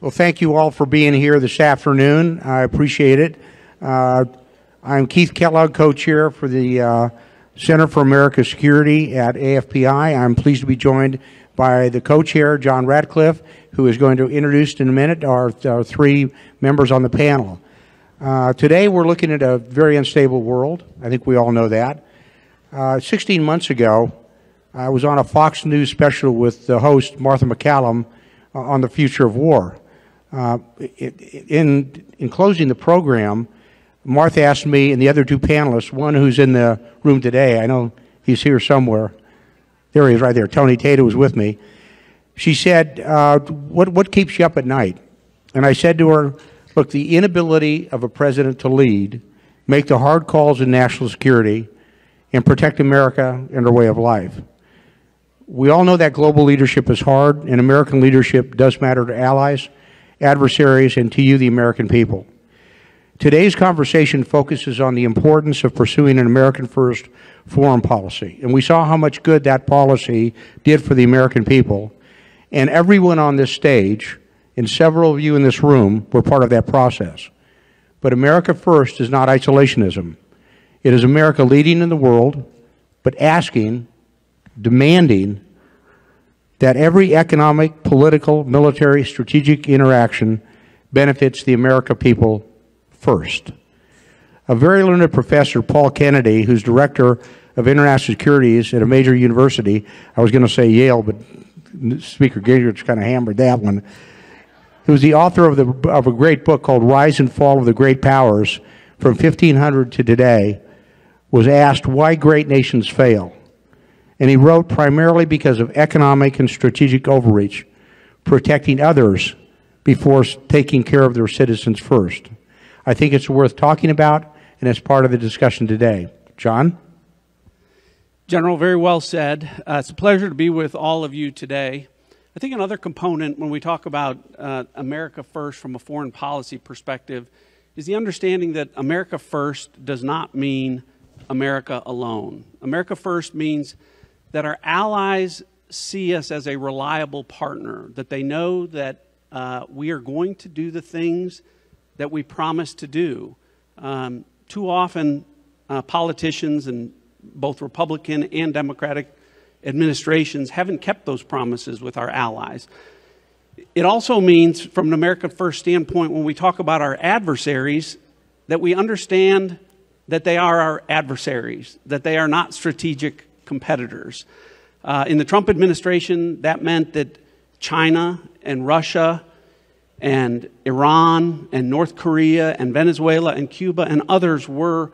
Well, thank you all for being here this afternoon. I appreciate it. I'm Keith Kellogg, co-chair for the Center for American Security at AFPI. I'm pleased to be joined by the co-chair, John Ratcliffe, who is going to introduce in a minute our three members on the panel. Today we're looking at a very unstable world. I think we all know that. 16 months ago, I was on a Fox News special with the host, Martha McCallum, on the future of war. In closing the program, Martha asked me and the other two panelists, one who's in the room today, I know he's here somewhere. There he is right there. Tony Tato was with me. She said, what keeps you up at night? And I said to her, look, the inability of a president to lead, make the hard calls in national security, and protect America and our way of life. We all know that global leadership is hard, and American leadership does matter to allies, adversaries, and to you, the American people. Today's conversation focuses on the importance of pursuing an American-first foreign policy. And we saw how much good that policy did for the American people. And everyone on this stage, and several of you in this room, were part of that process. But America First is not isolationism. It is America leading in the world, but asking, demanding, that every economic, political, military, strategic interaction benefits the American people first. A very learned professor, Paul Kennedy, who's director of international securities at a major university, I was going to say Yale, but Speaker Gingrich kind of hammered that one, who was the author of a great book called Rise and Fall of the Great Powers from 1500 to today, was asked why great nations fail. And he wrote, primarily because of economic and strategic overreach, protecting others before taking care of their citizens first. I think it's worth talking about, and it's part of the discussion today. John? General, very well said. It's a pleasure to be with all of you today. I think another component when we talk about America First from a foreign policy perspective is the understanding that America First does not mean America alone. America First means that our allies see us as a reliable partner, that they know that we are going to do the things that we promise to do. Too often, politicians and both Republican and Democratic administrations haven't kept those promises with our allies. It also means, from an America First standpoint, when we talk about our adversaries, that we understand that they are our adversaries, that they are not strategic competitors. In the Trump administration, that meant that China and Russia and Iran and North Korea and Venezuela and Cuba and others were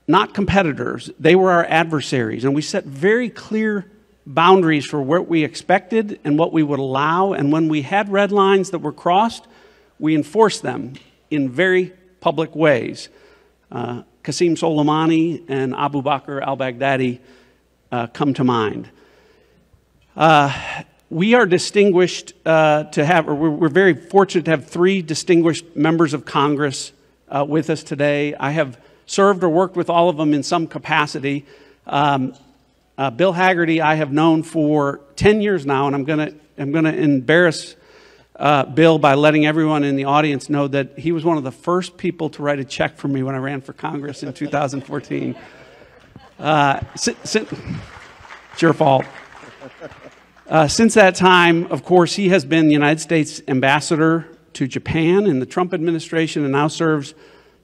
not competitors. They were our adversaries. And we set very clear boundaries for what we expected and what we would allow. And when we had red lines that were crossed, we enforced them in very public ways. Qasem Soleimani and Abu Bakr al-Baghdadi come to mind. We are distinguished we're very fortunate to have three distinguished members of Congress with us today. I have served or worked with all of them in some capacity. Bill Hagerty I have known for 10 years now, and I'm going to embarrass Bill by letting everyone in the audience know that he was one of the first people to write a check for me when I ran for Congress in 2014. It's your fault. Since that time, of course, he has been the United States ambassador to Japan in the Trump administration and now serves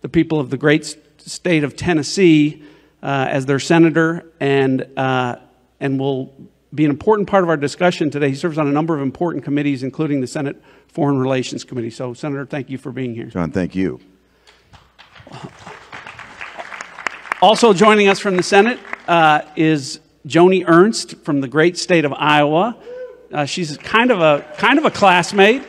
the people of the great state of Tennessee as their senator and will be an important part of our discussion today. He serves on a number of important committees, including the Senate Foreign Relations Committee. So, Senator, thank you for being here. John, thank you. Also joining us from the Senate is Joni Ernst from the great state of Iowa. She's kind of a classmate.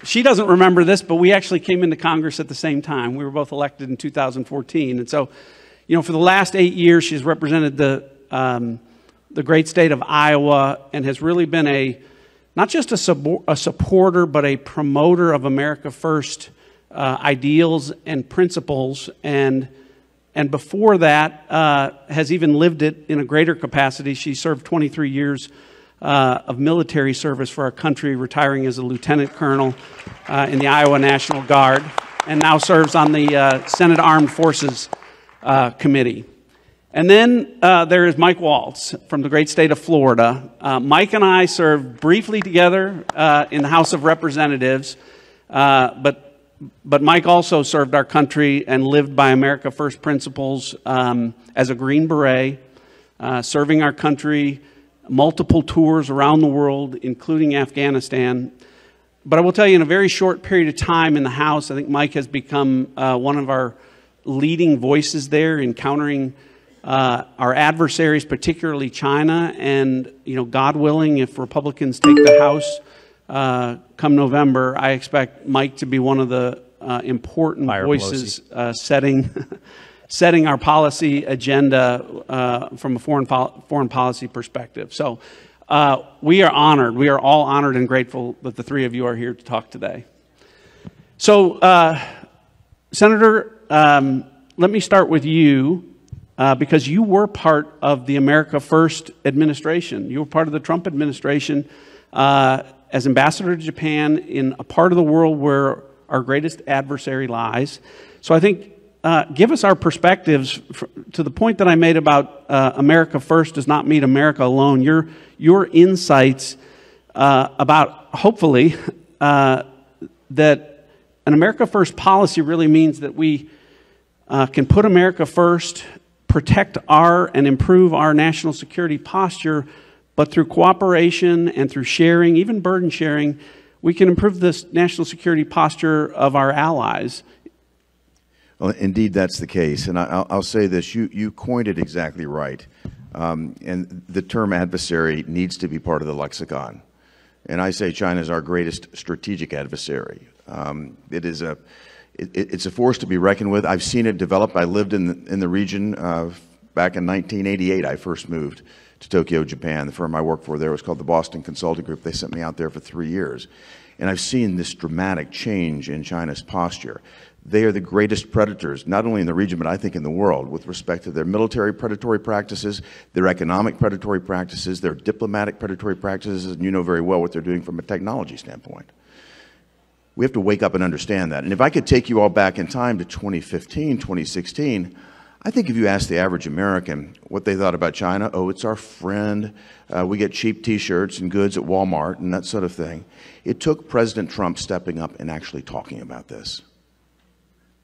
She doesn't remember this, but we actually came into Congress at the same time. We were both elected in 2014, and so, for the last 8 years, she's represented the great state of Iowa and has really been not just a supporter, but a promoter of America First ideals and principles, and before that has even lived it in a greater capacity. She served 23 years of military service for our country, retiring as a lieutenant colonel in the Iowa National Guard, and now serves on the Senate Armed Forces Committee. And then there is Mike Waltz from the great state of Florida. Mike and I served briefly together in the House of Representatives, but Mike also served our country and lived by America First principles as a Green Beret, serving our country, multiple tours around the world, including Afghanistan. But I will tell you, in a very short period of time in the House, I think Mike has become one of our leading voices there in countering our adversaries, particularly China. And, God willing, if Republicans take the House come November, I expect Mike to be one of the important voices setting our policy agenda from a foreign policy perspective. So we are honored. We are all honored and grateful that the three of you are here to talk today. So, Senator, let me start with you because you were part of the America First administration. You were part of the Trump administration as ambassador to Japan in a part of the world where our greatest adversary lies. So I think give us our perspectives to the point that I made about America First does not mean America alone. Your insights about, hopefully, that an America First policy really means that we can put America first, protect and improve our national security posture, but through cooperation and through sharing, even burden sharing, we can improve this national security posture of our allies. Well, indeed, that's the case. And I'll say this, you coined it exactly right. And the term adversary needs to be part of the lexicon. And I say China is our greatest strategic adversary. It's a force to be reckoned with. I've seen it develop. I lived in the region back in 1988. I first moved to Tokyo, Japan. The firm I worked for there was called the Boston Consulting Group. They sent me out there for 3 years. And I've seen this dramatic change in China's posture. They are the greatest predators, not only in the region, but I think in the world, with respect to their military predatory practices, their economic predatory practices, their diplomatic predatory practices, and you know very well what they're doing from a technology standpoint. We have to wake up and understand that. And if I could take you all back in time to 2015, 2016, I think if you asked the average American what they thought about China, oh, it's our friend, we get cheap T-shirts and goods at Walmart and that sort of thing. It took President Trump stepping up and actually talking about this,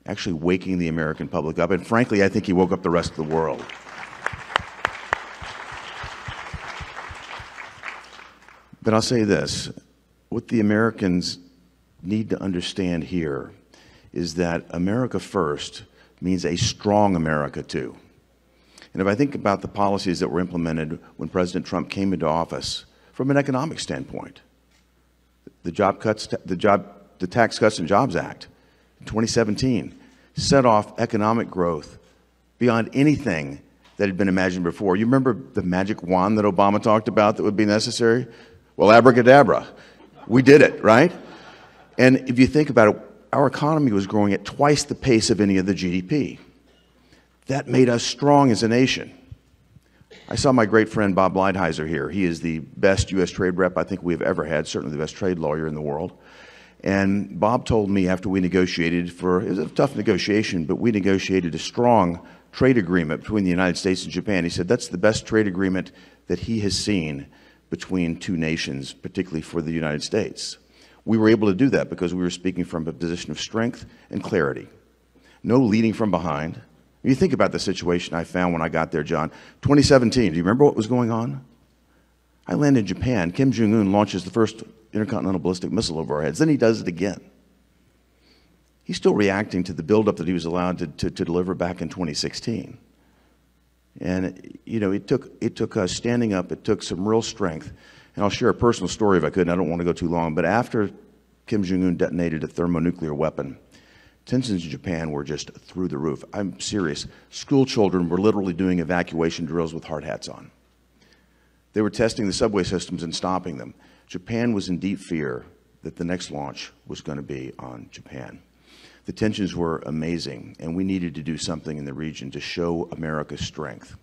actually waking the American public up. And frankly, I think he woke up the rest of the world. But I'll say this, what the Americans need to understand here is that America first means a strong America too. And if I think about the policies that were implemented when President Trump came into office from an economic standpoint, the Tax Cuts and Jobs Act in 2017 set off economic growth beyond anything that had been imagined before. You remember the magic wand that Obama talked about that would be necessary? Well, abracadabra. We did it, right? And if you think about it, our economy was growing at twice the pace of any of the GDP. That made us strong as a nation. I saw my great friend Bob Lighthizer here. He is the best U.S. trade rep I think we've ever had, certainly the best trade lawyer in the world. And Bob told me after we negotiated it was a tough negotiation, but we negotiated a strong trade agreement between the United States and Japan. He said that's the best trade agreement that he has seen between two nations, particularly for the United States. We were able to do that because we were speaking from a position of strength and clarity. No leading from behind. When you think about the situation I found when I got there, John, 2017, do you remember what was going on? I landed in Japan. Kim Jong-un launches the first intercontinental ballistic missile over our heads. Then he does it again. He's still reacting to the buildup that he was allowed to deliver back in 2016. And, you know, it took us standing up. It took some real strength. And I'll share a personal story if I could, and I don't want to go too long, but after Kim Jong-un detonated a thermonuclear weapon, tensions in Japan were just through the roof. I'm serious. School children were literally doing evacuation drills with hard hats on. They were testing the subway systems and stopping them. Japan was in deep fear that the next launch was going to be on Japan. The tensions were amazing, and we needed to do something in the region to show America's strength.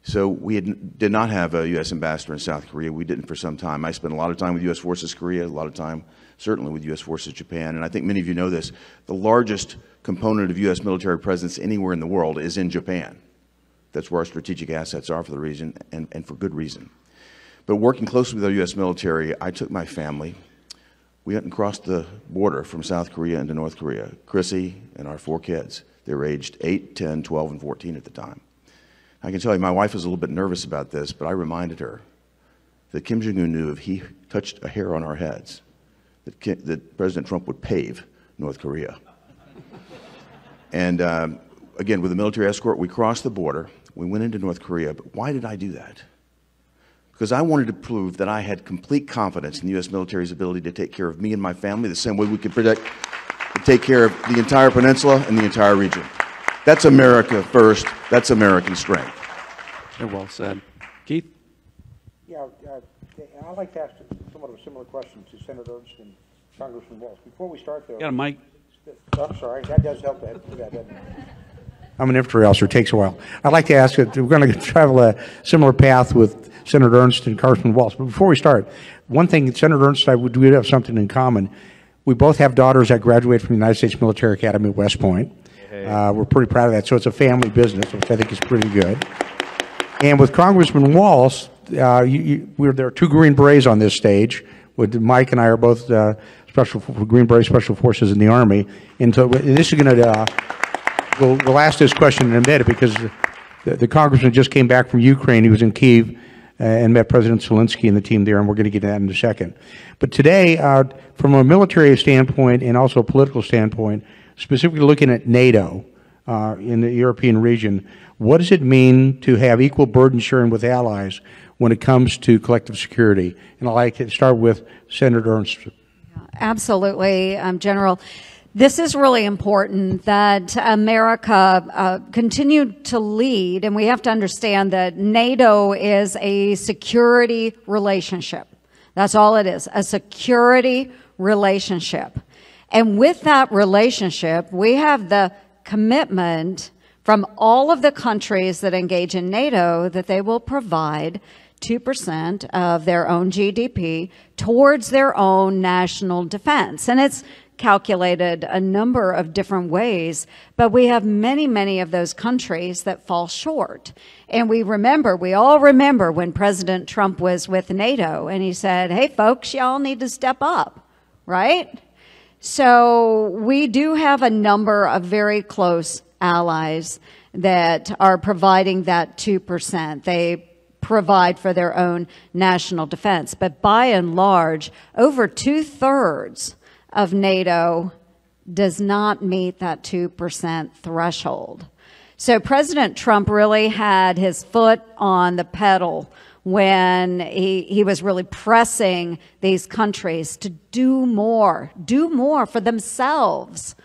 So we did not have a U.S. ambassador in South Korea. We didn't for some time. I spent a lot of time with U.S. Forces Korea, a lot of time certainly with U.S. Forces Japan. And I think many of you know this. The largest component of U.S. military presence anywhere in the world is in Japan. That's where our strategic assets are for the region, and for good reason. But working closely with our U.S. military, I took my family. We went and crossed the border from South Korea into North Korea. Chrissy and our 4 kids. They were aged 8, 10, 12, and 14 at the time. I can tell you, my wife was a little bit nervous about this, but I reminded her that Kim Jong-un knew if he touched a hair on our heads, that President Trump would pave North Korea. And again, with a military escort, we crossed the border. We went into North Korea. But why did I do that? Because I wanted to prove that I had complete confidence in the U.S. military's ability to take care of me and my family the same way we could take care of the entire peninsula and the entire region. That's America first. That's American strength. Very well said. Keith? Yeah, I'd like to ask somewhat of a similar question to Senator Ernst and Congressman Waltz. Before we start, though... Got a mic? I'm sorry. That does help. I'm an infantry officer. It takes a while. I'd like to ask, we're going to travel a similar path with Senator Ernst and Congressman Waltz. But before we start, one thing, Senator Ernst and I, we have something in common. We both have daughters that graduated from the United States Military Academy at West Point. We're pretty proud of that. So it's a family business, which I think is pretty good. And with Congressman Waltz, there are 2 Green Berets on this stage. Mike and I are both Green Beret Special Forces in the Army. And so this is going to, we'll ask this question in a minute because the congressman just came back from Ukraine. He was in Kyiv and met President Zelensky and the team there, and we're going to get to that in a second. But today, from a military standpoint and also a political standpoint, specifically looking at NATO in the European region, what does it mean to have equal burden sharing with allies when it comes to collective security? And I'd like to start with Senator Ernst. Absolutely, General. This is really important that America continue to lead, and we have to understand that NATO is a security relationship. That's all it is, a security relationship. And with that relationship, we have the commitment from all of the countries that engage in NATO that they will provide 2% of their own GDP towards their own national defense. And it's calculated a number of different ways, but we have many, many of those countries that fall short. And we all remember when President Trump was with NATO and he said, hey folks, y'all need to step up, right? So we do have a number of very close allies that are providing that 2%. They provide for their own national defense. But by and large, over 2/3 of NATO does not meet that 2% threshold. So President Trump really had his foot on the pedal when he was really pressing these countries to do more for themselves.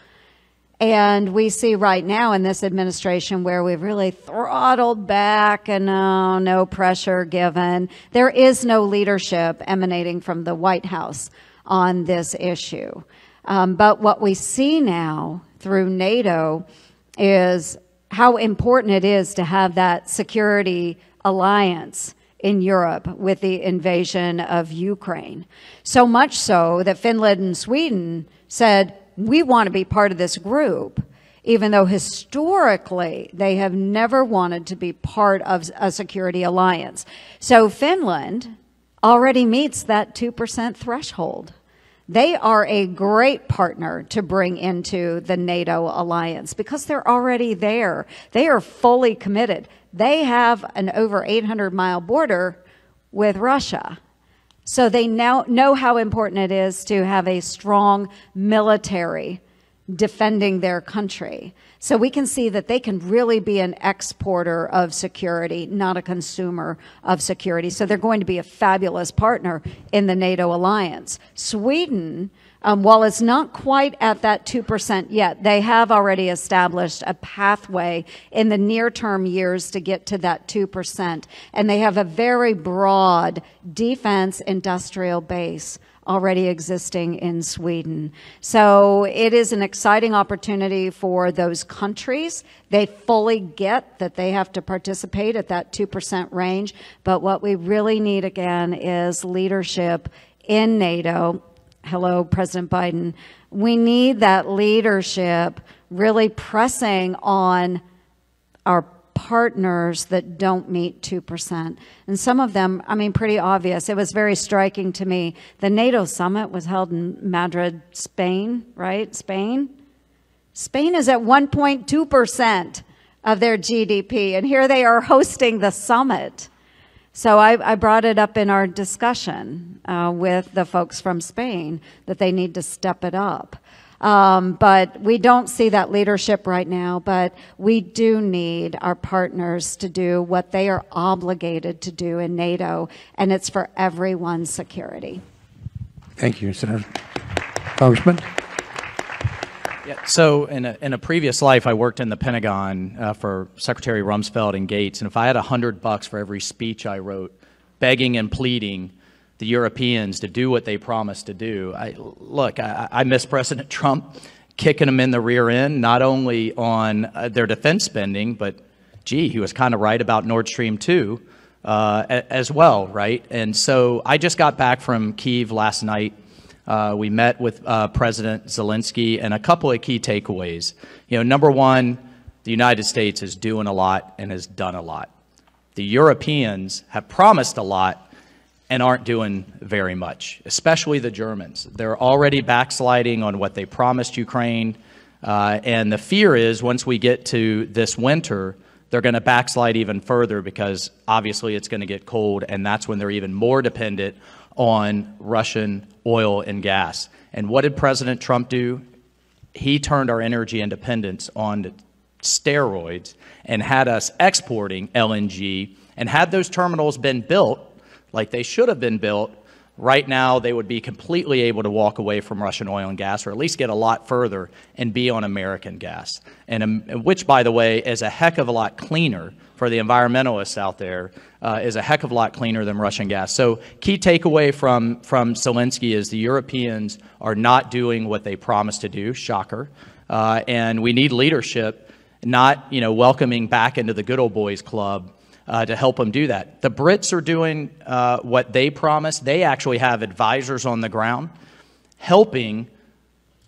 And we see right now in this administration where we've really throttled back and no pressure given. There is no leadership emanating from the White House on this issue. But what we see now through NATO is how important it is to have that security alliance in Europe with the invasion of Ukraine. So much so that Finland and Sweden said, we want to be part of this group, even though historically they have never wanted to be part of a security alliance. So Finland already meets that 2% threshold. They are a great partner to bring into the NATO alliance because they're already there. They are fully committed. They have an over 800-mile border with Russia. So they now know how important it is to have a strong military defending their country. So we can see that they can really be an exporter of security, not a consumer of security. So they're going to be a fabulous partner in the NATO alliance. Sweden, while it's not quite at that 2% yet, they have already established a pathway in the near-term years to get to that 2%. And they have a very broad defense industrial base already existing in Sweden. So it is an exciting opportunity for those countries. They fully get that they have to participate at that 2% range, but what we really need again is leadership in NATO. Hello, President Biden. We need that leadership really pressing on our partners that don't meet 2%. And some of them, I mean, pretty obvious. It was very striking to me. The NATO summit was held in Madrid, Spain, right? Spain is at 1.2% of their GDP, and here they are hosting the summit. So I brought it up in our discussion with the folks from Spain that they need to step it up. But we don't see that leadership right now, but we do need our partners to do what they are obligated to do in NATO, and it's for everyone's security. Thank you, Senator. Congressman? Yeah, so in a previous life, I worked in the Pentagon for Secretary Rumsfeld and Gates, and if I had $100 for every speech I wrote, begging and pleading the Europeans to do what they promised to do. I miss President Trump kicking them in the rear end, not only on their defense spending, but, gee, he was kind of right about Nord Stream 2 as well, right? And so I just got back from Kyiv last night. We met with President Zelensky, and a couple of key takeaways. You know, number one, the United States is doing a lot and has done a lot. The Europeans have promised a lot and aren't doing very much, especially the Germans. They're already backsliding on what they promised Ukraine, and the fear is once we get to this winter, they're going to backslide even further because obviously it's going to get cold, and that's when they're even more dependent on Russian oil and gas. And what did President Trump do? He turned our energy independence on steroids and had us exporting LNG, and had those terminals been built like they should have been built, right now they would be completely able to walk away from Russian oil and gas, or at least get a lot further and be on American gas, and which, by the way, is a heck of a lot cleaner for the environmentalists out there, is a heck of a lot cleaner than Russian gas. So key takeaway from Zelensky is the Europeans are not doing what they promised to do, shocker, and we need leadership, not welcoming back into the good old boys club to help them do that. The Brits are doing what they promised. They actually have advisors on the ground helping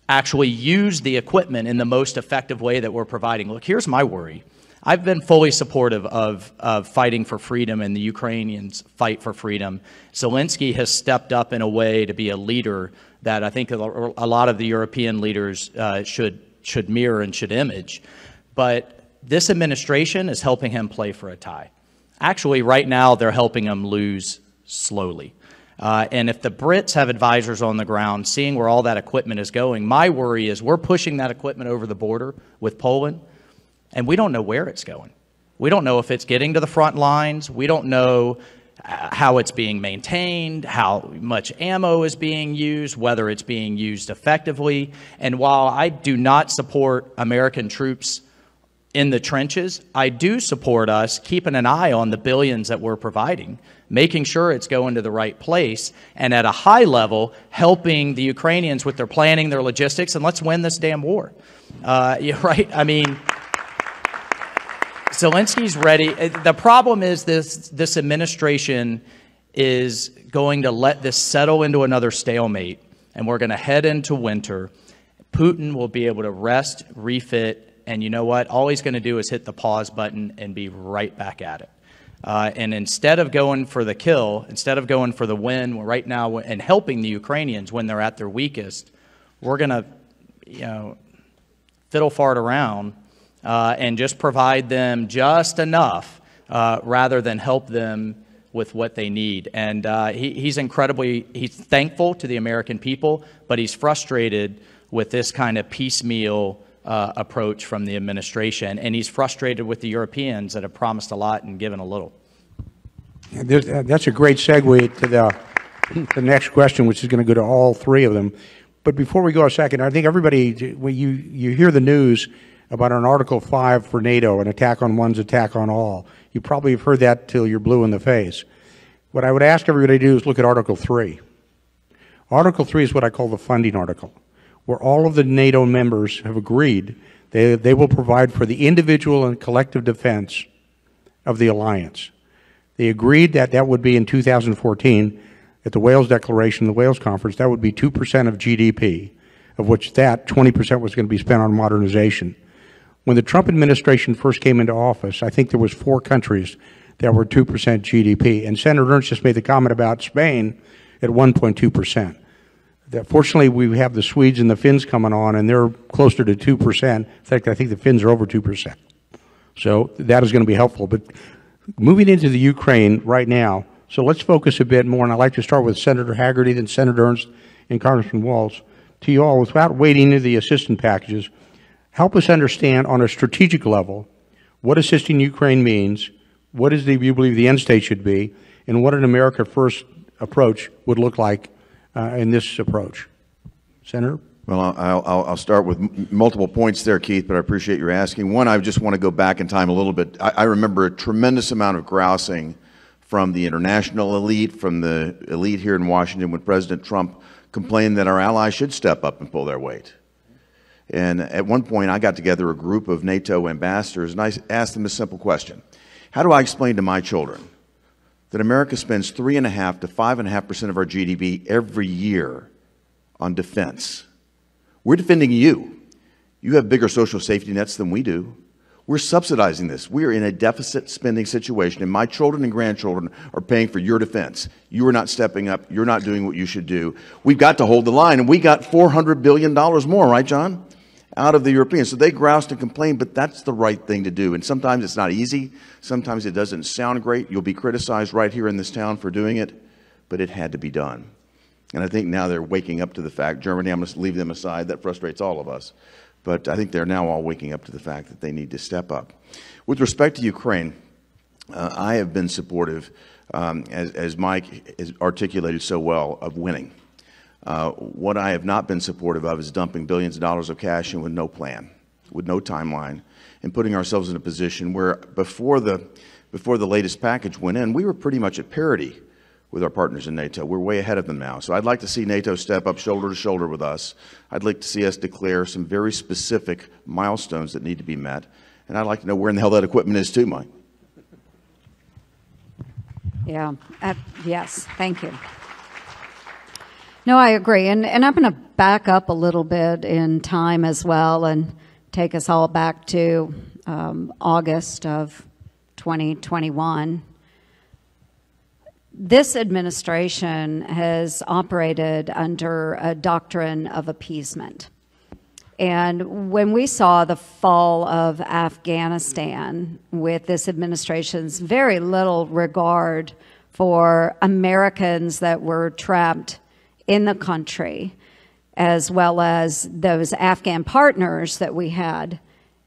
actually use the equipment in the most effective way that we're providing. Look, here's my worry. I've been fully supportive of fighting for freedom and the Ukrainians fight for freedom. Zelensky has stepped up in a way to be a leader that I think a lot of the European leaders should mirror and should image. But this administration is helping him play for a tie. Actually, right now, they're helping him lose slowly. And if the Brits have advisors on the ground, seeing where all that equipment is going, my worry is we're pushing that equipment over the border with Poland, and we don't know where it's going. We don't know if it's getting to the front lines. We don't know how it's being maintained, how much ammo is being used, whether it's being used effectively. And while I do not support American troops in the trenches, I do support us keeping an eye on the billions that we're providing, making sure it's going to the right place, and at a high level, helping the Ukrainians with their planning, their logistics, and let's win this damn war. Right? I mean, Zelensky's ready. The problem is this administration is going to let this settle into another stalemate, and we're going to head into winter. Putin will be able to rest, refit, and you know what? All he's going to do is hit the pause button and be right back at it. And instead of going for the kill, instead of going for the win right now and helping the Ukrainians when they're at their weakest, we're going to, fiddle fart around and just provide them just enough rather than help them with what they need. And he's thankful to the American people, but he's frustrated with this kind of piecemeal approach from the administration, and he's frustrated with the Europeans that have promised a lot and given a little. That's a great segue to the next question, which is going to go to all three of them. But before we go a second, I think everybody, when you hear the news about an Article 5 for NATO, an attack on one's attack on all, you probably have heard that till you're blue in the face. What I would ask everybody to do is look at Article 3. Article 3 is what I call the funding article, where all of the NATO members have agreed they will provide for the individual and collective defense of the alliance. They agreed that that would be in 2014 at the Wales Declaration, the Wales Conference, that would be 2% of GDP, of which that 20% was going to be spent on modernization. When the Trump administration first came into office, I think there was 4 countries that were 2% GDP, and Senator Ernst just made the comment about Spain at 1.2%. Fortunately, we have the Swedes and the Finns coming on, and they're closer to 2%. In fact, I think the Finns are over 2%. So that is going to be helpful. But moving into the Ukraine right now, so let's focus a bit more, and I'd like to start with Senator Hagerty, then Senator Ernst, and Congressman Waltz. To you all, without wading into the assistance packages, help us understand on a strategic level what assisting Ukraine means, what is you believe the end state should be, and what an America First approach would look like in this approach. Senator? Well, I'll start with multiple points there, Keith, but I appreciate your asking. One, I just want to go back in time a little bit. I remember a tremendous amount of grousing from the international elite, from the elite here in Washington when President Trump complained that our allies should step up and pull their weight. And at one point, I got together a group of NATO ambassadors, and I asked them a simple question. How do I explain to my children that America spends 3.5% to 5.5% of our GDP every year on defense? We're defending you. You have bigger social safety nets than we do. We're subsidizing this. We are in a deficit spending situation, and my children and grandchildren are paying for your defense. You are not stepping up. You're not doing what you should do. We've got to hold the line, and we got $400 billion more, right, John, out of the Europeans. So they groused and complained, but that's the right thing to do. And sometimes it's not easy. Sometimes it doesn't sound great. You'll be criticized right here in this town for doing it, but it had to be done. And I think now they're waking up to the fact, Germany, I'm going to leave them aside, that frustrates all of us. But I think they're now all waking up to the fact that they need to step up. With respect to Ukraine, I have been supportive, as Mike has articulated so well, of winning. What I have not been supportive of is dumping billions of dollars of cash in with no plan, with no timeline, and putting ourselves in a position where before the latest package went in, we were pretty much at parity with our partners in NATO. We're way ahead of them now. So I'd like to see NATO step up shoulder to shoulder with us. I'd like to see us declare some very specific milestones that need to be met. And I'd like to know where in the hell that equipment is too, Mike. Yeah, yes, thank you. No, I agree. And I'm going to back up a little bit in time as well and take us all back to August of 2021. This administration has operated under a doctrine of appeasement. And when we saw the fall of Afghanistan with this administration's very little regard for Americans that were trapped in the country, as well as those Afghan partners that we had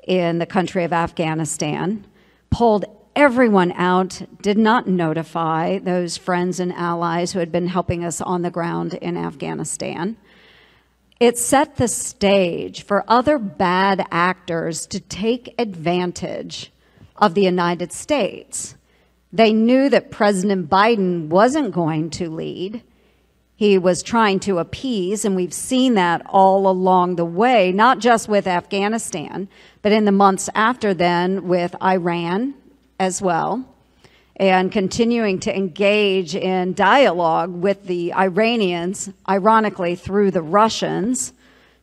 in the country of Afghanistan, pulled everyone out, did not notify those friends and allies who had been helping us on the ground in Afghanistan. It set the stage for other bad actors to take advantage of the United States. They knew that President Biden wasn't going to lead. He was trying to appease, and we've seen that all along the way, not just with Afghanistan, but in the months after then with Iran as well, and continuing to engage in dialogue with the Iranians, ironically through the Russians,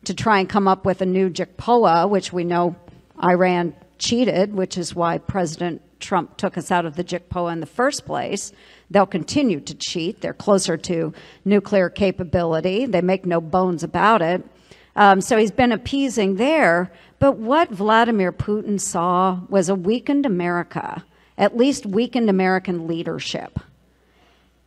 to try and come up with a new JCPOA, which we know Iran cheated, which is why President Trump took us out of the JCPOA in the first place. They'll continue to cheat. They're closer to nuclear capability. They make no bones about it. So he's been appeasing there. But what Vladimir Putin saw was a weakened America, at least weakened American leadership.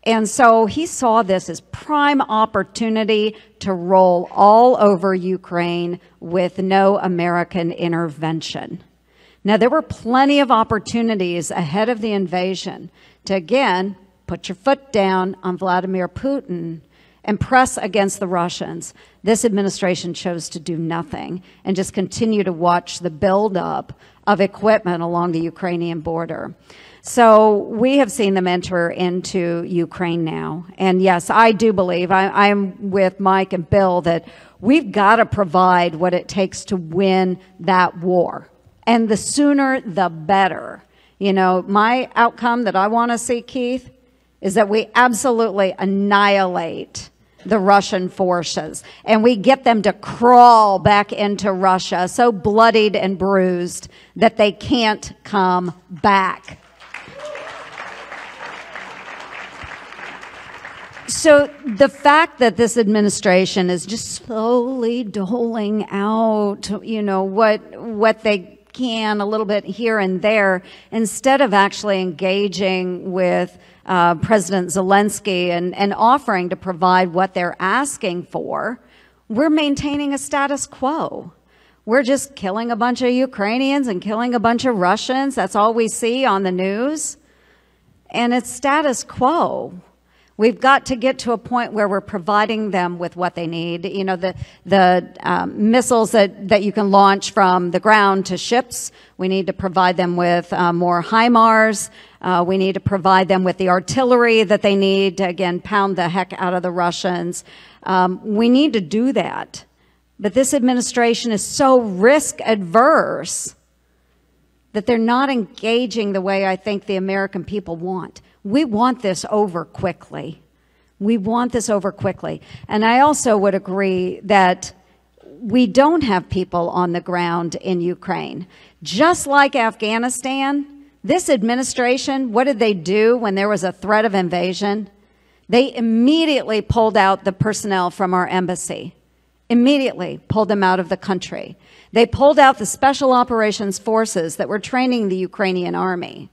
And so he saw this as prime opportunity to roll all over Ukraine with no American intervention. Now, there were plenty of opportunities ahead of the invasion to, again, put your foot down on Vladimir Putin and press against the Russians. This administration chose to do nothing and just continue to watch the buildup of equipment along the Ukrainian border. So we have seen them enter into Ukraine now. And yes, I do believe, I'm with Mike and Bill, that we've got to provide what it takes to win that war. And the sooner, the better. You know, my outcome that I want to see, Keith, is that we absolutely annihilate the Russian forces, and we get them to crawl back into Russia so bloodied and bruised that they can't come back. So the fact that this administration is just slowly doling out, you know, what they can a little bit here and there, instead of actually engaging with President Zelensky and offering to provide what they're asking for, we're maintaining a status quo. We're just killing a bunch of Ukrainians and killing a bunch of Russians. That's all we see on the news. And it's status quo. We've got to get to a point where we're providing them with what they need. You know, the missiles that you can launch from the ground to ships, we need to provide them with more HIMARS. We need to provide them with the artillery that they need to, again, pound the heck out of the Russians. We need to do that. But this administration is so risk adverse that they're not engaging the way I think the American people want. We want this over quickly. We want this over quickly. And I also would agree that we don't have people on the ground in Ukraine. Just like Afghanistan, this administration, what did they do when there was a threat of invasion? They immediately pulled out the personnel from our embassy. Immediately pulled them out of the country. They pulled out the special operations forces that were training the Ukrainian army.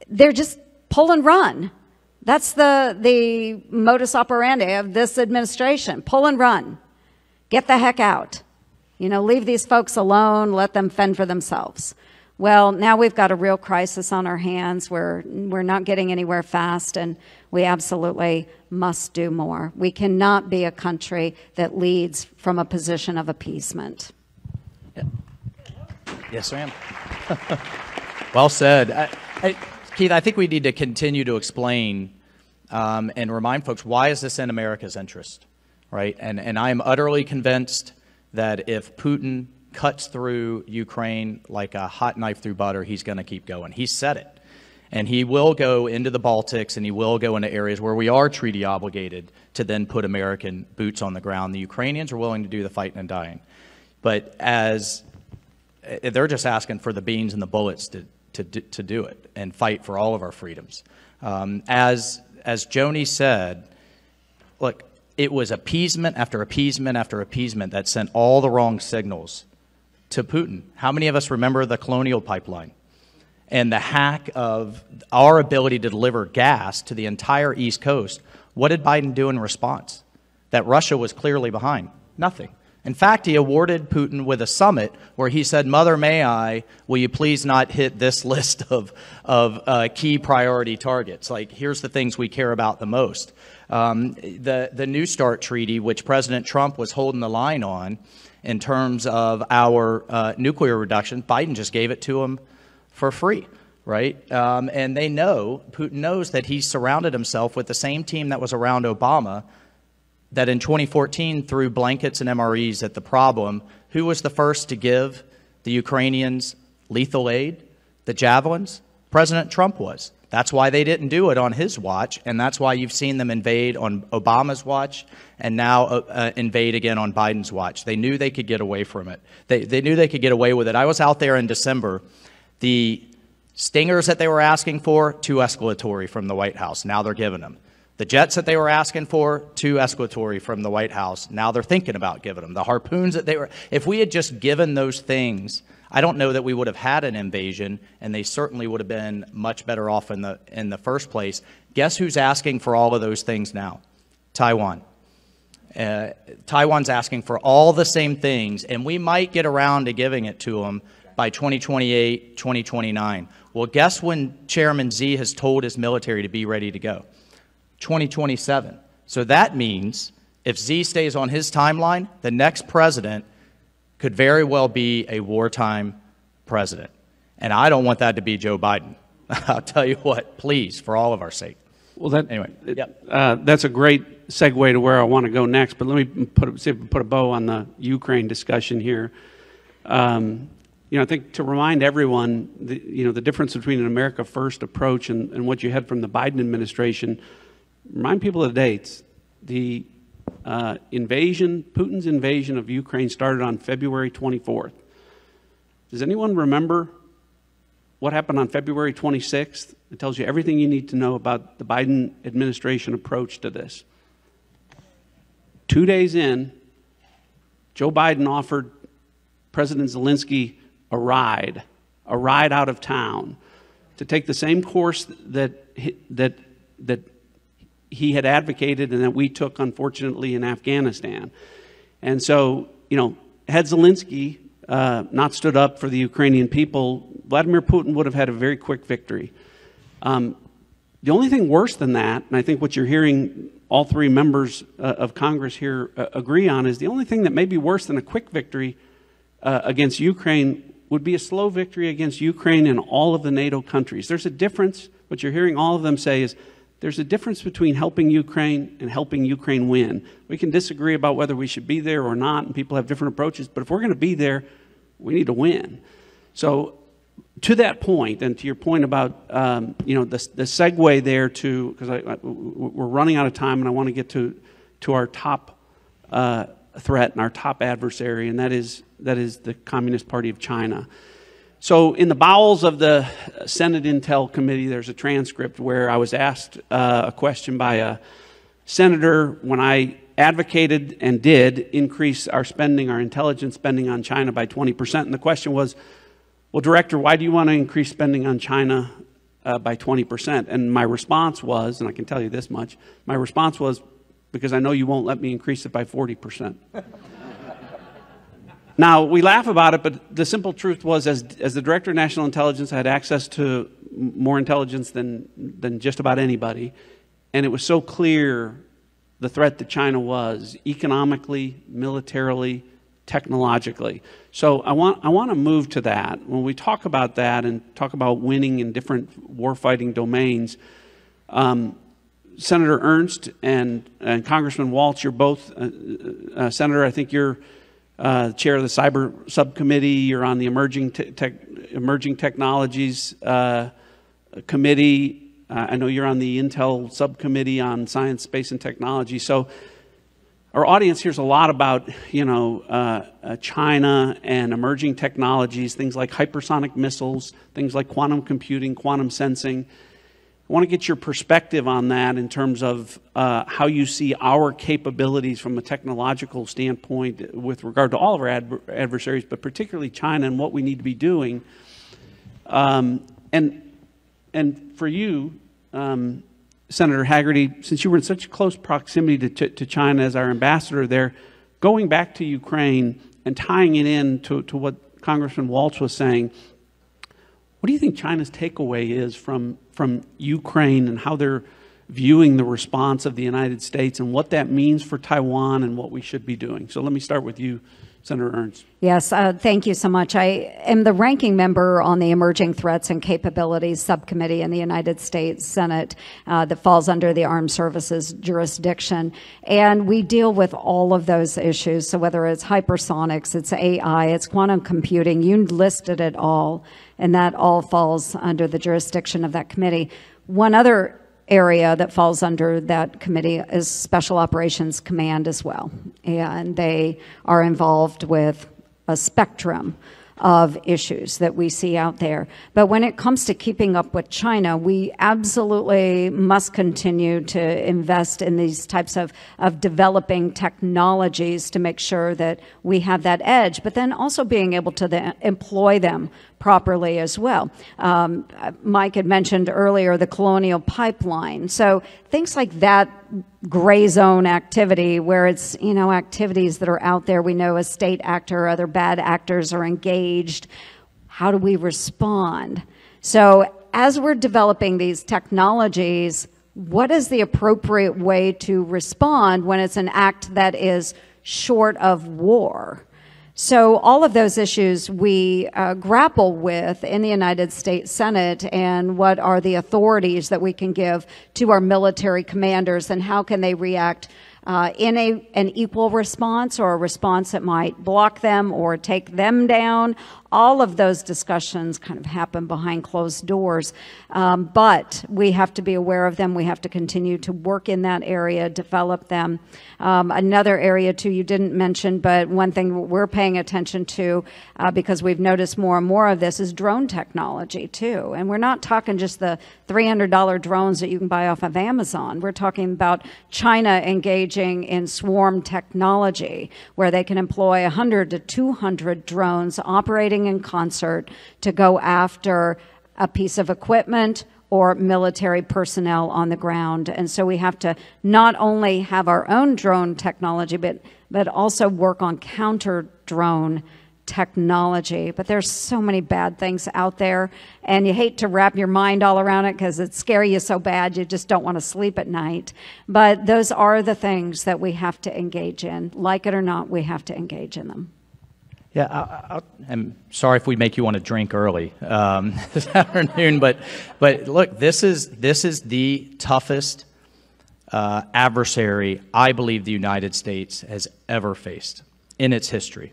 They're just pull and run. That's the modus operandi of this administration. Pull and run. Get the heck out. You know, leave these folks alone. Let them fend for themselves. Well, now we've got a real crisis on our hands. We're not getting anywhere fast, and we absolutely must do more. We cannot be a country that leads from a position of appeasement. Yeah. Yes, ma'am. Well said. Keith, I think we need to continue to explain and remind folks, why is this in America's interest, right? And I am utterly convinced that if Putin cuts through Ukraine like a hot knife through butter, he's going to keep going. He said it. And he will go into the Baltics, and he will go into areas where we are treaty obligated to then put American boots on the ground. The Ukrainians are willing to do the fighting and dying. But as they're just asking for the beans and the bullets to do it and fight for all of our freedoms. As Joni said, look, it was appeasement after appeasement after appeasement that sent all the wrong signals to Putin. How many of us remember the Colonial Pipeline and the hack of our ability to deliver gas to the entire East Coast? What did Biden do in response? That Russia was clearly behind? Nothing. In fact, he awarded Putin with a summit where he said, "Mother, may I, will you please not hit this list of key priority targets? Like, here's the things we care about the most." The New START treaty, which President Trump was holding the line on in terms of our nuclear reduction, Biden just gave it to him for free, right? And they know, Putin knows that he surrounded himself with the same team that was around Obama, that in 2014 threw blankets and MREs at the problem. Who was the first to give the Ukrainians lethal aid? The Javelins? President Trump was. That's why they didn't do it on his watch, and that's why you've seen them invade on Obama's watch and now invade again on Biden's watch. They knew they could get away from it. They knew they could get away with it. I was out there in December. The Stingers that they were asking for, too escalatory from the White House. Now they're giving them. The jets that they were asking for, too escalatory from the White House. Now they're thinking about giving them. The harpoons that they were, if we had just given those things, I don't know that we would have had an invasion, and they certainly would have been much better off in the first place. Guess who's asking for all of those things now? Taiwan. Taiwan's asking for all the same things, and we might get around to giving it to them by 2028, 2029. Well, guess when Chairman Xi has told his military to be ready to go? 2027. So that means if Xi stays on his timeline, the next president could very well be a wartime president. And I don't want that to be Joe Biden. I'll tell you what, please, for all of our sake. Well, Anyway, that's a great segue to where I want to go next, but let me see if we put a bow on the Ukraine discussion here. I think to remind everyone, the difference between an America First approach and what you had from the Biden administration, remind people of the dates. The Putin's invasion of Ukraine started on February 24th. Does anyone remember what happened on February 26th? It tells you everything you need to know about the Biden administration approach to this. 2 days in, Joe Biden offered President Zelensky a ride out of town to take the same course that he had advocated and that we took, unfortunately, in Afghanistan. And so, had Zelensky not stood up for the Ukrainian people, Vladimir Putin would have had a very quick victory. The only thing worse than that, and I think what you're hearing all three members of Congress here agree on, is the only thing that may be worse than a quick victory against Ukraine would be a slow victory against Ukraine and all of the NATO countries. There's a difference. What you're hearing all of them say is there's a difference between helping Ukraine and helping Ukraine win. We can disagree about whether we should be there or not, and people have different approaches, but if we're going to be there, we need to win. So to that point, and to your point about the segue there to, because we're running out of time, and I want to get to our top threat and our top adversary, and that is the Communist Party of China. So in the bowels of the Senate Intel Committee, there's a transcript where I was asked a question by a senator when I advocated and did increase our intelligence spending on China by 20%. And the question was, well, Director, why do you want to increase spending on China by 20%? And my response was, and I can tell you this much, my response was, because I know you won't let me increase it by 40%. Now, we laugh about it, but the simple truth was, as the Director of National Intelligence, I had access to more intelligence than just about anybody, and it was so clear the threat that China was, economically, militarily, technologically. So I want to move to that. When we talk about that and talk about winning in different warfighting domains, Senator Ernst and Congressman Waltz, you're both, Senator, I think you're chair of the cyber subcommittee. You're on the emerging technologies committee. I know you're on the Intel subcommittee on science, space, and technology. So our audience hears a lot about, China and emerging technologies, things like hypersonic missiles, things like quantum computing, quantum sensing. I want to get your perspective on that in terms of how you see our capabilities from a technological standpoint with regard to all of our adversaries, but particularly China and what we need to be doing. And for you, Senator Hagerty, since you were in such close proximity to China as our ambassador there, going back to Ukraine and tying it in to what Congressman Waltz was saying, what do you think China's takeaway is from Ukraine and how they're viewing the response of the United States and what that means for Taiwan and what we should be doing? So let me start with you, Senator Ernst. Yes, thank you so much. I am the ranking member on the Emerging Threats and Capabilities Subcommittee in the United States Senate that falls under the Armed Services jurisdiction. And we deal with all of those issues. So whether it's hypersonics, it's AI, it's quantum computing, you listed it all. And that all falls under the jurisdiction of that committee. One other area that falls under that committee is Special Operations Command as well. And they are involved with a spectrum of issues that we see out there. But when it comes to keeping up with China, we absolutely must continue to invest in these types of developing technologies to make sure that we have that edge, but then also being able to employ them properly as well. Mike had mentioned earlier the colonial pipeline. So things like that gray zone activity where it's, activities that are out there. We know a state actor or other bad actors are engaged. How do we respond? So as we're developing these technologies, what is the appropriate way to respond when it's an act that is short of war? So all of those issues we grapple with in the United States Senate, and what are the authorities that we can give to our military commanders, and how can they react in an equal response, or a response that might block them or take them down. All of those discussions kind of happen behind closed doors, but we have to be aware of them. We have to continue to work in that area, develop them. Another area, too, you didn't mention, but one thing we're paying attention to, because we've noticed more and more of this, is drone technology, too. And we're not talking just the $300 drones that you can buy off of Amazon. We're talking about China engaging in swarm technology, where they can employ 100 to 200 drones operating in concert to go after a piece of equipment or military personnel on the ground. And so we have to not only have our own drone technology, but also work on counter-drone technology. But there's so many bad things out there, and you hate to wrap your mind all around it because it scares you so bad you just don't want to sleep at night. But those are the things that we have to engage in. Like it or not, we have to engage in them. Yeah, I'm sorry if we make you want to drink early this afternoon, but look, this is the toughest adversary I believe the United States has ever faced in its history,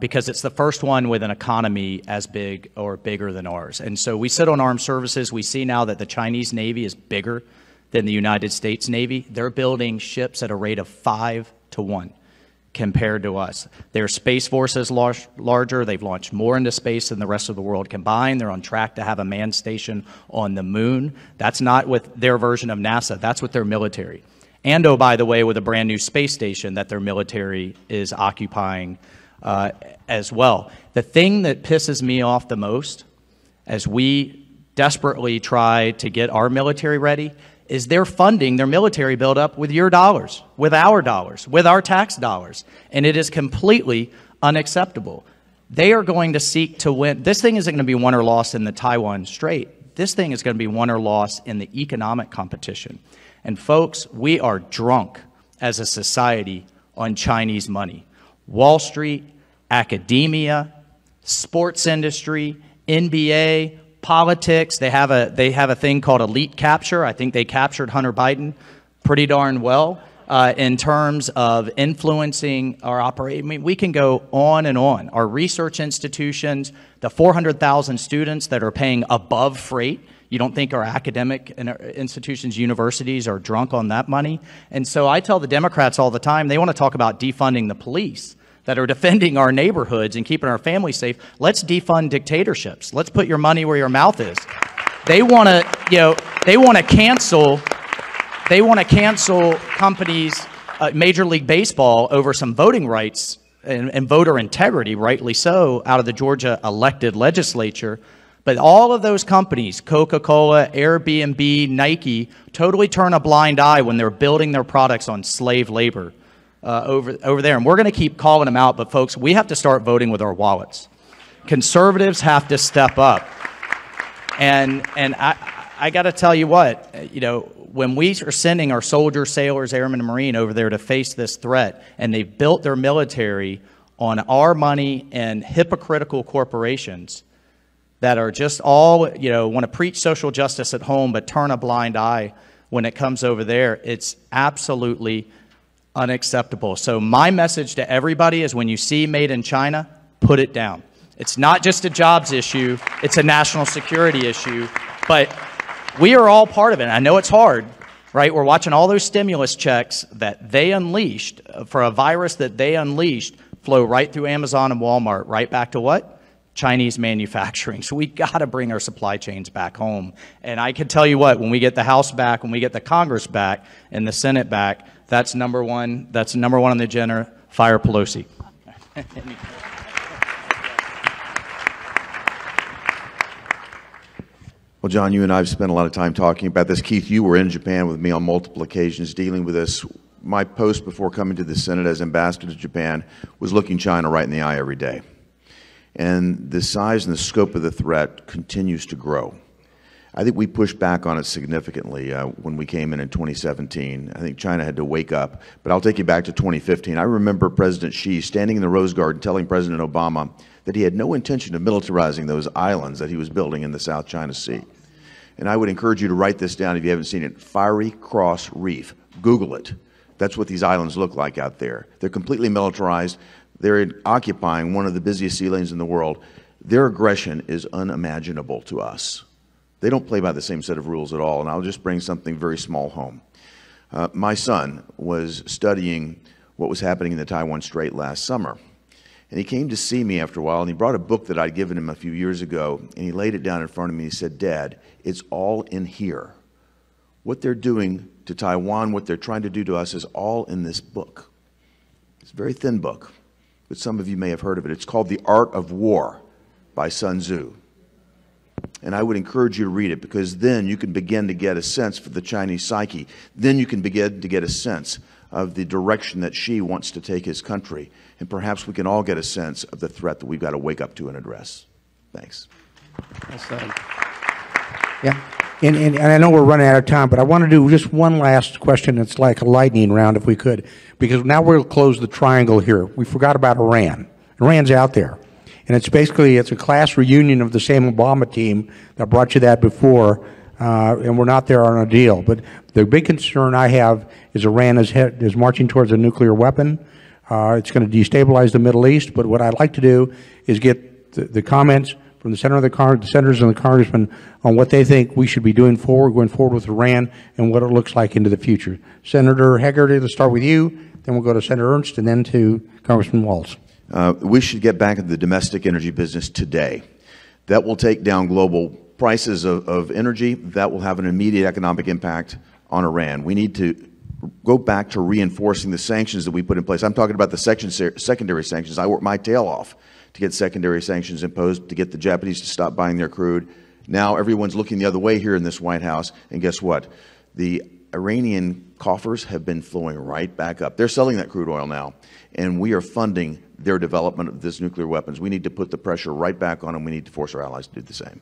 because it's the first one with an economy as big or bigger than ours. And so we sit on armed services. We see now that the Chinese Navy is bigger than the United States Navy. They're building ships at a rate of 5 to 1. Compared to us. Their space force is larger. They've launched more into space than the rest of the world combined. They're on track to have a manned station on the moon. That's not with their version of NASA. That's with their military. And, oh, by the way, with a brand new space station that their military is occupying as well. The thing that pisses me off the most, as we desperately try to get our military ready, is they're funding their military buildup with your dollars, with our tax dollars. And it is completely unacceptable. They are going to seek to win. This thing isn't going to be won or lost in the Taiwan Strait. This thing is going to be won or lost in the economic competition. And folks, we are drunk as a society on Chinese money. Wall Street, academia, sports industry, NBA, politics. They have a thing called elite capture. I think they captured Hunter Biden pretty darn well in terms of influencing our operation. I mean, we can go on and on. Our research institutions, the 400,000 students that are paying above freight. You don't think our academic institutions, universities are drunk on that money? And so I tell the Democrats all the time, they want to talk about defunding the police that are defending our neighborhoods and keeping our families safe. Let's defund dictatorships. Let's put your money where your mouth is. They want to, they want to cancel companies, Major League Baseball, over some voting rights and voter integrity, rightly so, out of the Georgia elected legislature. But all of those companies, Coca-Cola, Airbnb, Nike, totally turn a blind eye when they're building their products on slave labor. Over there. And we're going to keep calling them out, but folks, we have to start voting with our wallets. Conservatives have to step up. And I got to tell you what, when we are sending our soldiers, sailors, airmen, and Marine over there to face this threat, and they've built their military on our money and hypocritical corporations that are just all, want to preach social justice at home but turn a blind eye when it comes over there, it's absolutely unacceptable. So my message to everybody is, when you see made in China, put it down. It's not just a jobs issue, it's a national security issue, but we are all part of it. I know it's hard, right? We're watching all those stimulus checks that they unleashed for a virus that they unleashed flow right through Amazon and Walmart, right back to what? Chinese manufacturing. So we got to bring our supply chains back home. And I can tell you what, when we get the House back, when we get the Congress back and the Senate back, that's number one on the agenda. Fire Pelosi. Well, John, you and I have spent a lot of time talking about this. Keith, you were in Japan with me on multiple occasions dealing with this. My post before coming to the Senate as ambassador to Japan was looking China right in the eye every day. And the size and the scope of the threat continues to grow. I think we pushed back on it significantly when we came in 2017. I think China had to wake up. But I'll take you back to 2015. I remember President Xi standing in the Rose Garden telling President Obama that he had no intention of militarizing those islands that he was building in the South China Sea. And I would encourage you to write this down if you haven't seen it. Fiery Cross Reef. Google it. That's what these islands look like out there. They're completely militarized. They're occupying one of the busiest sea lanes in the world. Their aggression is unimaginable to us. They don't play by the same set of rules at all, and I'll just bring something very small home. My son was studying what was happening in the Taiwan Strait last summer, and he came to see me after a while, and he brought a book that I'd given him a few years ago, and he laid it down in front of me. He said, "Dad, it's all in here. What they're doing to Taiwan, what they're trying to do to us is all in this book." It's a very thin book, but some of you may have heard of it. It's called The Art of War by Sun Tzu. And I would encourage you to read it, because then you can begin to get a sense for the Chinese psyche. Then you can begin to get a sense of the direction that Xi wants to take his country. And perhaps we can all get a sense of the threat that we've got to wake up to and address. Thanks. Well said. Yeah. And I know we're running out of time, but I want to do just one last question. It's like a lightning round, if we could, because now we'll close the triangle here. We forgot about Iran. Iran's out there. And it's basically, it's a class reunion of the same Obama team that brought you that before, and we're not there on a deal. But the big concern I have is Iran is marching towards a nuclear weapon. It's going to destabilize the Middle East. But what I'd like to do is get the comments from the senators and the congressmen on what they think we should be doing going forward with Iran and what it looks like into the future. Senator Hagerty, let's start with you. Then we'll go to Senator Ernst and then to Congressman Waltz. We should get back into the domestic energy business today. That will take down global prices of energy. That will have an immediate economic impact on Iran. We need to go back to reinforcing the sanctions that we put in place. I'm talking about the secondary sanctions. I worked my tail off to get secondary sanctions imposed, to get the Japanese to stop buying their crude. Now everyone's looking the other way here in this White House, and guess what? The Iranian coffers have been flowing right back up. They're selling that crude oil now, and we are funding their development of this nuclear weapons. We need to put the pressure right back on them. We need to force our allies to do the same.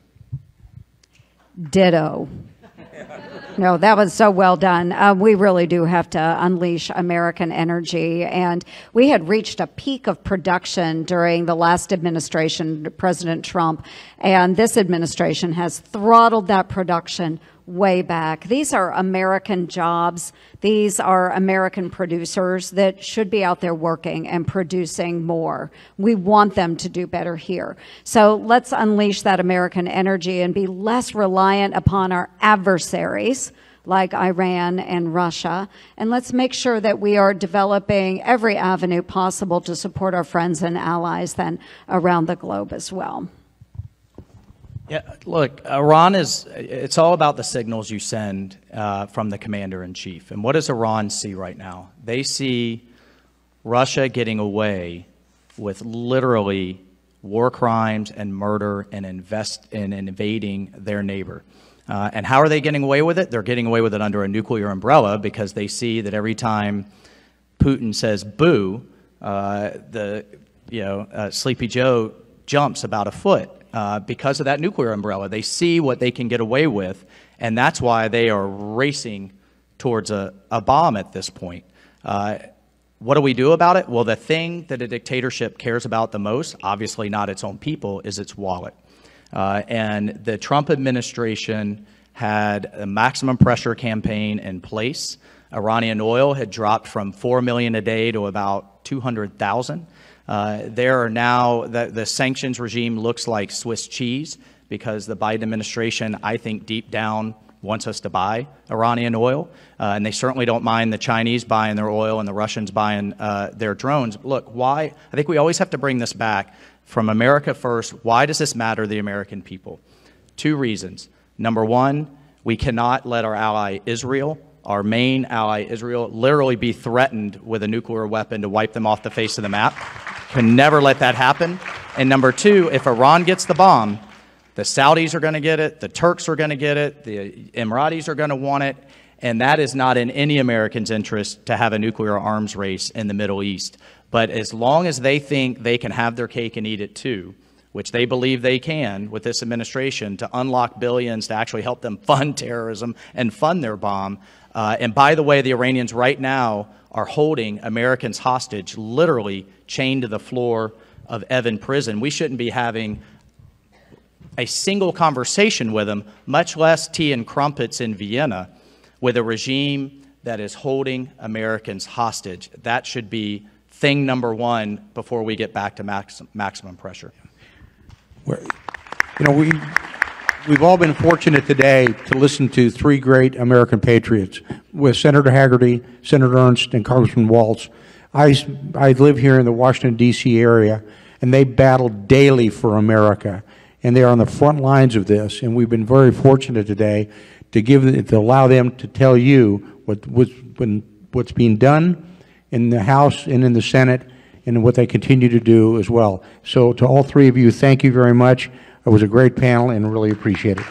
Ditto. No, that was so well done. We really do have to unleash American energy. And we had reached a peak of production during the last administration, President Trump. And this administration has throttled that production way back. These are American jobs. These are American producers that should be out there working and producing more. We want them to do better here. So let's unleash that American energy and be less reliant upon our adversaries like Iran and Russia. And let's make sure that we are developing every avenue possible to support our friends and allies then around the globe as well. Yeah, look, Iran it's all about the signals you send from the commander-in-chief. And what does Iran see right now? They see Russia getting away with literally war crimes and murder and invading their neighbor. And how are they getting away with it? They're getting away with it under a nuclear umbrella, because they see that every time Putin says boo, Sleepy Joe jumps about a foot. Because of that nuclear umbrella. They see what they can get away with, and that's why they are racing towards a bomb at this point. What do we do about it? Well, the thing that a dictatorship cares about the most, obviously not its own people, is its wallet. And the Trump administration had a maximum pressure campaign in place. Iranian oil had dropped from 4 million a day to about 200,000. There are now, the sanctions regime looks like Swiss cheese, because the Biden administration, I think deep down, wants us to buy Iranian oil. And they certainly don't mind the Chinese buying their oil and the Russians buying their drones. Look, why? I think we always have to bring this back from America first. Why does this matter to the American people? 2 reasons. Number one, we cannot let our ally Israel, our main ally Israel, literally be threatened with a nuclear weapon to wipe them off the face of the map. Can never let that happen. And number two, if Iran gets the bomb, the Saudis are going to get it, the Turks are going to get it, the Emiratis are going to want it, and that is not in any American's interest to have a nuclear arms race in the Middle East. But as long as they think they can have their cake and eat it too, which they believe they can with this administration, to unlock billions to actually help them fund terrorism and fund their bomb. And by the way, the Iranians right now are holding Americans hostage, literally chained to the floor of Evin prison. We shouldn't be having a single conversation with them, much less tea and crumpets in Vienna, with a regime that is holding Americans hostage. That should be thing number one before we get back to maximum pressure. You know, we've all been fortunate today to listen to three great American patriots, with Senator Hagerty, Senator Ernst, and Congressman Waltz. I live here in the Washington, D.C. area, and they battle daily for America, and they are on the front lines of this. And we've been very fortunate today to allow them to tell you what's being done in the House and in the Senate, and what they continue to do as well. So to all three of you, thank you very much. It was a great panel, and really appreciate it.